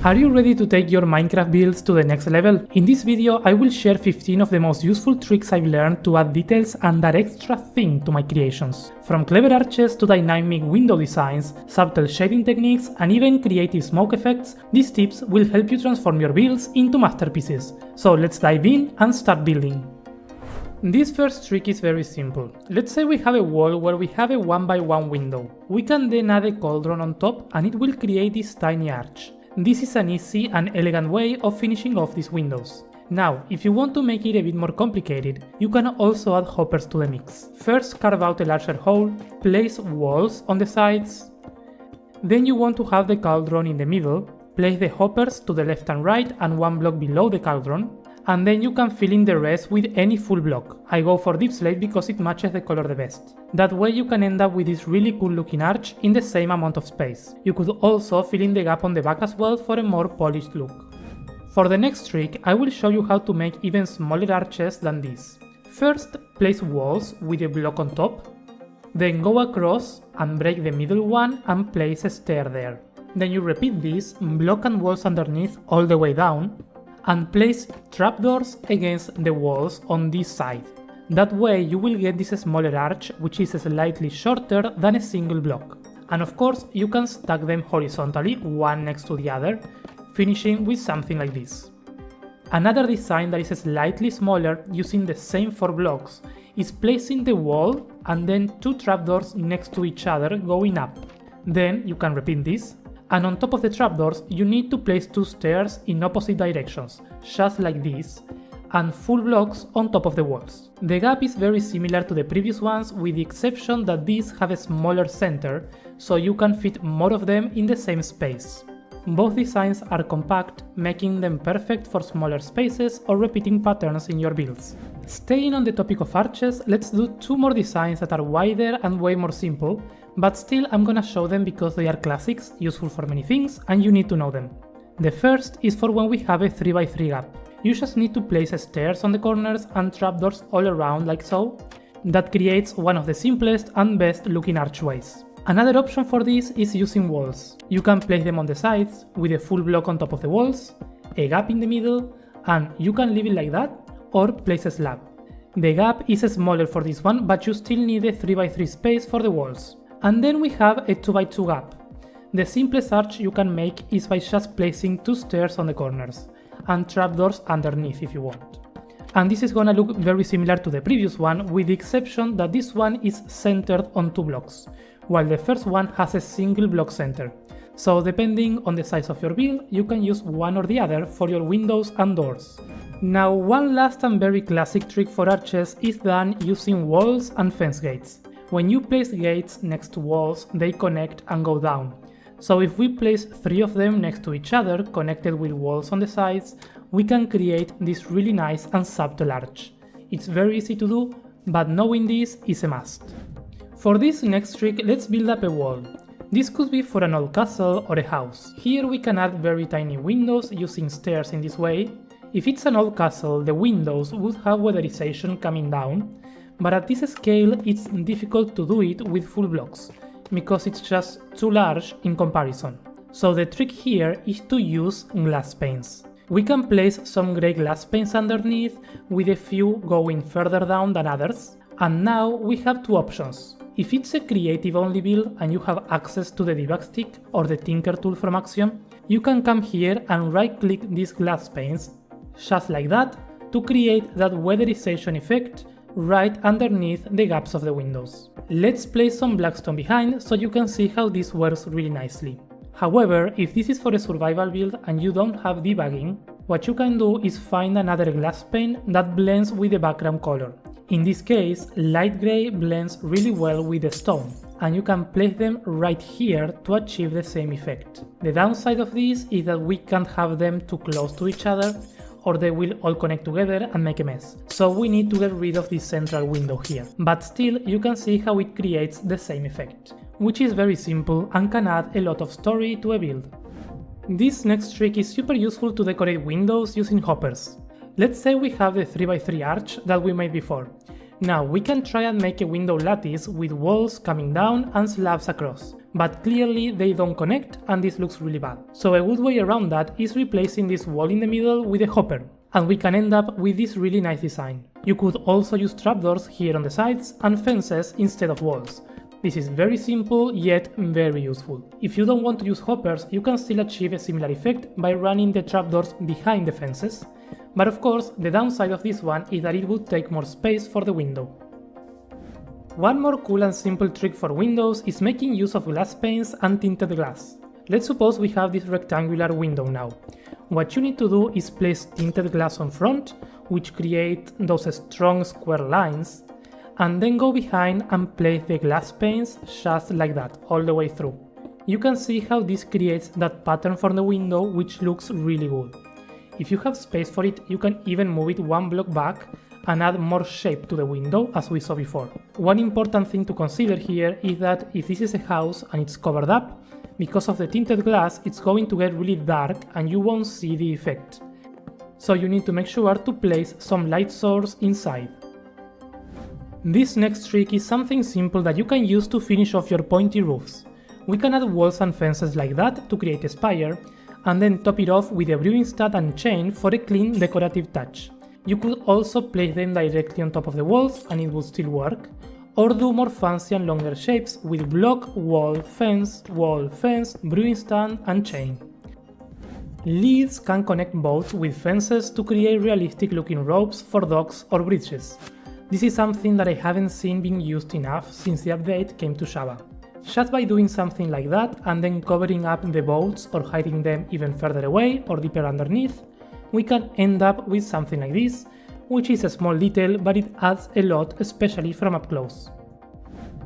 Are you ready to take your Minecraft builds to the next level? In this video I will share 15 of the most useful tricks I've learned to add details and that extra thing to my creations. From clever arches to dynamic window designs, subtle shading techniques and even creative smoke effects, these tips will help you transform your builds into masterpieces. So let's dive in and start building. This first trick is very simple. Let's say we have a wall where we have a 1x1 window. We can then add a cauldron on top and it will create this tiny arch. This is an easy and elegant way of finishing off these windows. Now, if you want to make it a bit more complicated, you can also add hoppers to the mix. First, carve out a larger hole, place walls on the sides. Then you want to have the cauldron in the middle, place the hoppers to the left and right and one block below the cauldron, and then you can fill in the rest with any full block. I go for deep slate because it matches the color the best. That way you can end up with this really cool looking arch in the same amount of space. You could also fill in the gap on the back as well for a more polished look. For the next trick, I will show you how to make even smaller arches than this. First, place walls with a block on top, then go across and break the middle one and place a stair there. Then you repeat this, block and walls underneath all the way down, and place trapdoors against the walls on this side. That way you will get this smaller arch which is slightly shorter than a single block. And of course you can stack them horizontally one next to the other, finishing with something like this. Another design that is slightly smaller using the same 4 blocks is placing the wall and then 2 trapdoors next to each other going up. Then you can repeat this. And on top of the trapdoors, you need to place 2 stairs in opposite directions, just like this, and full blocks on top of the walls. The gap is very similar to the previous ones with the exception that these have a smaller center, so you can fit more of them in the same space. Both designs are compact, making them perfect for smaller spaces or repeating patterns in your builds. Staying on the topic of arches, let's do 2 more designs that are wider and way more simple, but still I'm gonna show them because they are classics, useful for many things, and you need to know them. The first is for when we have a 3x3 gap. You just need to place stairs on the corners and trapdoors all around like so. That creates one of the simplest and best looking archways. Another option for this is using walls. You can place them on the sides with a full block on top of the walls, a gap in the middle, and you can leave it like that or place a slab. The gap is smaller for this one, but you still need a 3x3 space for the walls. And then we have a 2x2 gap. The simplest arch you can make is by just placing 2 stairs on the corners and trapdoors underneath if you want. And this is gonna look very similar to the previous one with the exception that this one is centered on 2 blocks, while the first one has a single block center. So depending on the size of your build, you can use one or the other for your windows and doors. Now one last and very classic trick for arches is done using walls and fence gates. When you place gates next to walls, they connect and go down. So if we place 3 of them next to each other, connected with walls on the sides, we can create this really nice and subtle arch. It's very easy to do, but knowing this is a must. For this next trick, let's build up a wall. This could be for an old castle or a house. Here we can add very tiny windows using stairs in this way. If it's an old castle, the windows would have weatherization coming down, but at this scale it's difficult to do it with full blocks, because it's just too large in comparison. So the trick here is to use glass panes. We can place some grey glass panes underneath, with a few going further down than others. And now we have 2 options. If it's a creative only build and you have access to the debug stick or the Tinker tool from Axiom, you can come here and right click these glass panes, just like that, to create that weatherization effect right underneath the gaps of the windows. Let's place some blackstone behind so you can see how this works really nicely. However, if this is for a survival build and you don't have debugging, what you can do is find another glass pane that blends with the background color. In this case, light grey blends really well with the stone, and you can place them right here to achieve the same effect. The downside of this is that we can't have them too close to each other, or they will all connect together and make a mess. So we need to get rid of this central window here. But still, you can see how it creates the same effect, which is very simple and can add a lot of story to a build. This next trick is super useful to decorate windows using hoppers. Let's say we have the 3x3 arch that we made before. Now we can try and make a window lattice with walls coming down and slabs across, but clearly they don't connect and this looks really bad. So a good way around that is replacing this wall in the middle with a hopper, and we can end up with this really nice design. You could also use trapdoors here on the sides and fences instead of walls. This is very simple yet very useful. If you don't want to use hoppers, you can still achieve a similar effect by running the trapdoors behind the fences. But of course, the downside of this one is that it would take more space for the window. One more cool and simple trick for windows is making use of glass panes and tinted glass. Let's suppose we have this rectangular window now. What you need to do is place tinted glass on front, which create those strong square lines, and then go behind and place the glass panes just like that, all the way through. You can see how this creates that pattern for the window, which looks really good. If you have space for it, you can even move it one block back and add more shape to the window, as we saw before. One important thing to consider here is that if this is a house and it's covered up, because of the tinted glass, it's going to get really dark and you won't see the effect. So you need to make sure to place some light source inside. This next trick is something simple that you can use to finish off your pointy roofs. We can add walls and fences like that to create a spire, and then top it off with a brewing stud and chain for a clean decorative touch. You could also place them directly on top of the walls and it would still work, or do more fancy and longer shapes with block, wall, fence, brewing stand and chain. Leads can connect both with fences to create realistic looking ropes for docks or bridges. This is something that I haven't seen being used enough since the update came to Java. Just by doing something like that and then covering up the boats or hiding them even further away or deeper underneath, we can end up with something like this, which is a small detail but it adds a lot, especially from up close.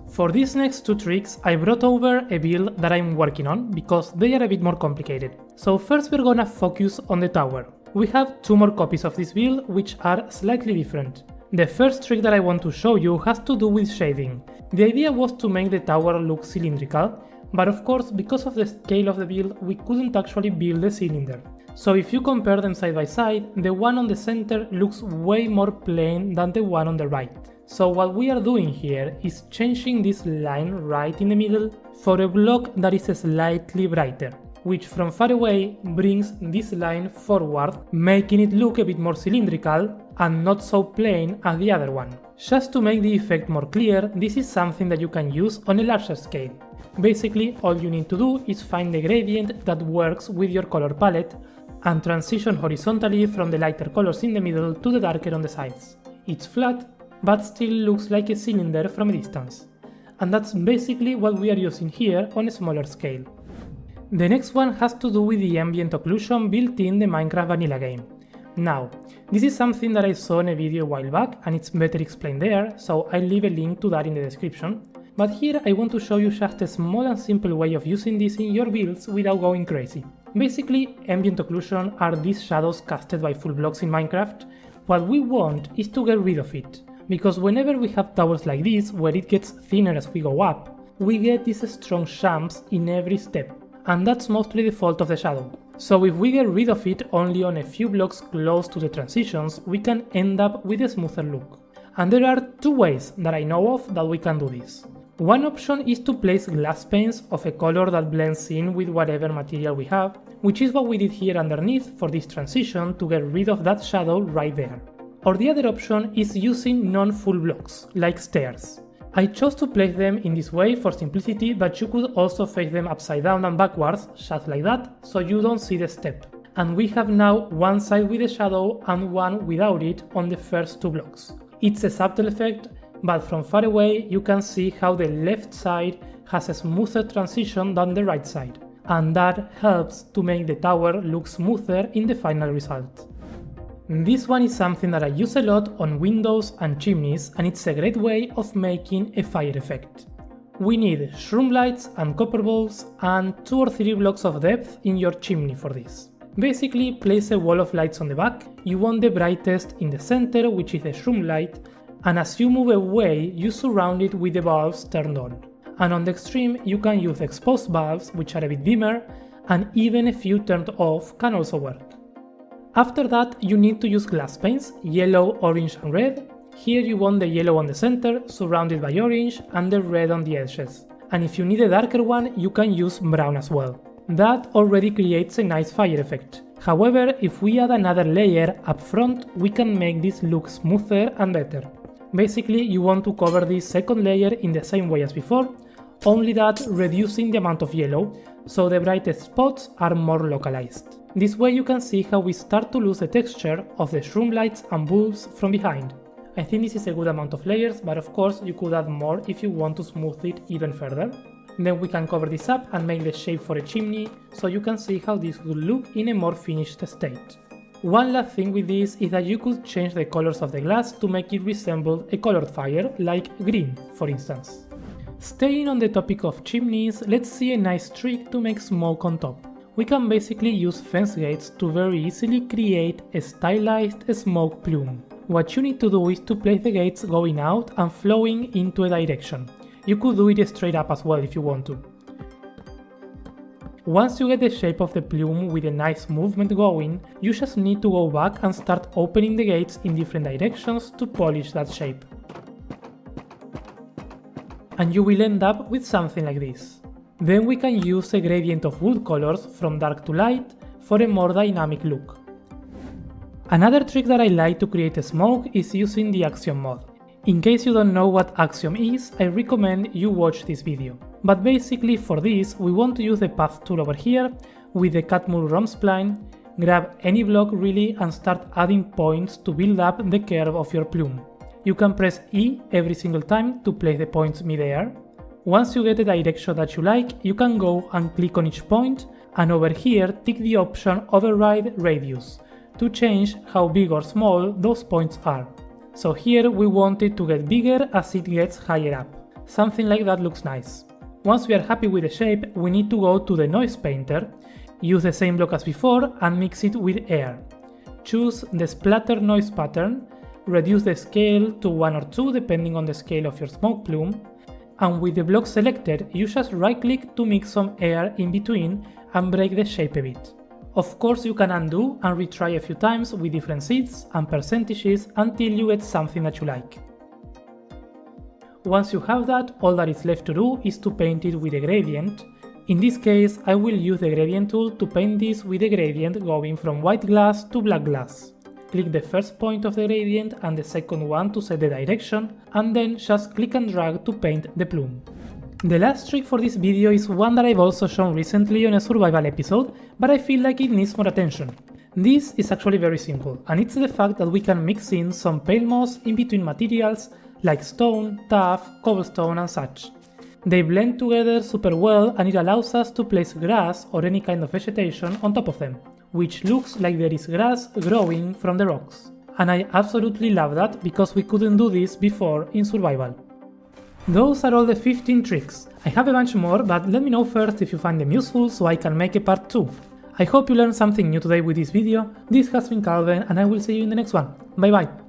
For these next two tricks, I brought over a build that I'm working on because they are a bit more complicated. So first we're gonna focus on the tower. We have two more copies of this build which are slightly different. The first trick that I want to show you has to do with shading. The idea was to make the tower look cylindrical, but of course because of the scale of the build we couldn't actually build a cylinder. So if you compare them side by side, the one on the center looks way more plain than the one on the right. So what we are doing here is changing this line right in the middle for a block that is slightly brighter, which from far away brings this line forward, making it look a bit more cylindrical and not so plain as the other one. Just to make the effect more clear, this is something that you can use on a larger scale. Basically, all you need to do is find the gradient that works with your color palette and transition horizontally from the lighter colors in the middle to the darker on the sides. It's flat, but still looks like a cylinder from a distance. And that's basically what we are using here on a smaller scale. The next one has to do with the ambient occlusion built in the Minecraft vanilla game. Now, this is something that I saw in a video a while back and it's better explained there, so I'll leave a link to that in the description. But here I want to show you just a small and simple way of using this in your builds without going crazy. Basically, ambient occlusion are these shadows casted by full blocks in Minecraft. What we want is to get rid of it, because whenever we have towers like this, where it gets thinner as we go up, we get these strong jumps in every step, and that's mostly the fault of the shadow. So if we get rid of it only on a few blocks close to the transitions, we can end up with a smoother look. And there are two ways that I know of that we can do this. One option is to place glass panes of a color that blends in with whatever material we have, which is what we did here underneath for this transition to get rid of that shadow right there. Or the other option is using non-full blocks, like stairs. I chose to place them in this way for simplicity, but you could also face them upside down and backwards, just like that, so you don't see the step. And we have now one side with a shadow and one without it on the first two blocks. It's a subtle effect, but from far away you can see how the left side has a smoother transition than the right side, and that helps to make the tower look smoother in the final result. This one is something that I use a lot on windows and chimneys, and it's a great way of making a fire effect. We need shroom lights and copper balls and 2 or 3 blocks of depth in your chimney for this. Basically, place a wall of lights on the back. You want the brightest in the center, which is the shroom light, and as you move away, you surround it with the bulbs turned on. And on the extreme, you can use exposed bulbs, which are a bit dimmer, and even a few turned off can also work. After that, you need to use glass panes, yellow, orange and red. Here you want the yellow on the center, surrounded by orange, and the red on the edges. And if you need a darker one, you can use brown as well. That already creates a nice fire effect. However, if we add another layer up front, we can make this look smoother and better. Basically, you want to cover this second layer in the same way as before, only that reducing the amount of yellow, so the brightest spots are more localized. This way you can see how we start to lose the texture of the shroom lights and bulbs from behind. I think this is a good amount of layers, but of course you could add more if you want to smooth it even further. Then we can cover this up and make the shape for a chimney, so you can see how this would look in a more finished state. One last thing with this is that you could change the colors of the glass to make it resemble a colored fire, like green, for instance. Staying on the topic of chimneys, let's see a nice trick to make smoke on top. We can basically use fence gates to very easily create a stylized smoke plume. What you need to do is to place the gates going out and flowing into a direction. You could do it straight up as well if you want to. Once you get the shape of the plume with a nice movement going, you just need to go back and start opening the gates in different directions to polish that shape. And you will end up with something like this. Then we can use a gradient of wood colors from dark to light for a more dynamic look. Another trick that I like to create a smoke is using the axiom mod. In case you don't know what axiom is, I recommend you watch this video. But basically for this, we want to use the path tool over here with the Catmull ROM spline, grab any block really and start adding points to build up the curve of your plume. You can press E every single time to place the points mid-air. Once you get the direction that you like, you can go and click on each point, and over here tick the option Override Radius to change how big or small those points are. So here we want it to get bigger as it gets higher up. Something like that looks nice. Once we are happy with the shape, we need to go to the noise painter, use the same block as before and mix it with air. Choose the splatter noise pattern, reduce the scale to 1 or 2 depending on the scale of your smoke plume, and with the block selected, you just right click to mix some air in between and break the shape a bit. Of course you can undo and retry a few times with different seeds and percentages until you get something that you like. Once you have that, all that is left to do is to paint it with a gradient. In this case, I will use the gradient tool to paint this with a gradient going from white glass to black glass. Click the first point of the gradient and the second one to set the direction, and then just click and drag to paint the plume. The last trick for this video is one that I've also shown recently on a survival episode, but I feel like it needs more attention. This is actually very simple, and it's the fact that we can mix in some pale moss in between materials like stone, tuff, cobblestone and such. They blend together super well and it allows us to place grass or any kind of vegetation on top of them, which looks like there is grass growing from the rocks. And I absolutely love that because we couldn't do this before in survival. Those are all the 15 tricks. I have a bunch more, but let me know first if you find them useful so I can make a part 2. I hope you learned something new today with this video. This has been Calvin and I will see you in the next one. Bye bye!